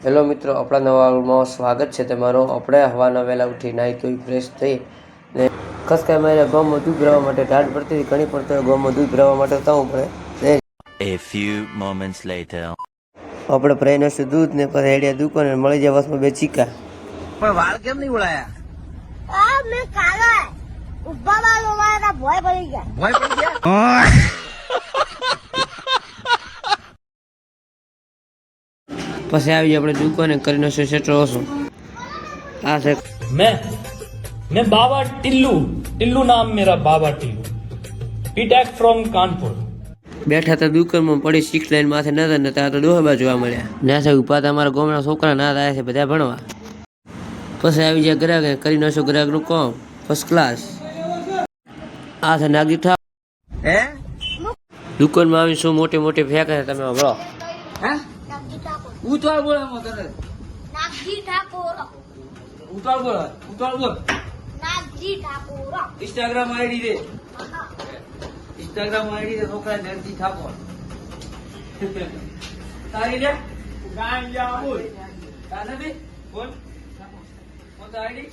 Hello મિત્રો, આપણા નવા વ્લોગમાં સ્વાગત છે તમારું। આપણે હવાના વહેલા ઉઠી નાહી ધોઈ ફ્રેશ થઈ ને ખસકાઈ માર્યા ગામમાં દૂધ ભરાવવા માટે ઢાઢ પડતી હતી ઘણી, પણ તો ગામમાં દૂધ ભરાવવા માટે જવું પડે। A few moments later. આપણે ભરાઈ નાખ્યું દૂધ ને પછી હેડિયા દુકાને મળી જાય વસમાં બે ચીકા। પણ વાળ કેમ નહીં ઉડાયા? આ મેં કાલા ઉભા વાળો મારા ભોય પડી ગયા। ભોય પડી ગયા? પછી આવી આપણે દુકાને કરી નાખ્યો સેટો ઓછો। આ છે मैं बाबा टिल्लू नाम मेरा बाबा टिल्लू पीटैक फ्रॉम कानपुर। બેઠા હતા દુકાનમાં પડી 6 લાઈન માથે નજર નતા તો ડોહબા જોવા મળ્યા। ના છે ઉભા અમારા ગામના છોકરા ના થાય છે બધા ભણવા। પછી આવી જાય ગ્રાહક કરી નાખ્યો ગ્રાહકનું કામ ફર્સ્ટ ક્લાસ। આ છે નાગી ઠાક હે? દુકાનમાં આવી શું મોટી મોટી ફેંકે છે તમે હમણાં। હે? નાગજી ઠાકોર ઉતાળ બોલ એમાં તને. નાગજી ઠાકોર ઉતાળ બોલ. ઉતાળ બોલ. નાગજી ઠાકોર ઇન્સ્ટાગ્રામ આઈડી દે. ઇન્સ્ટાગ્રામ આઈડી દે છોકરા જલ્દી ઠાકોર. તારી લે? ગાંજા બોલ. તારે બી બોલ. કોણ આઈડી?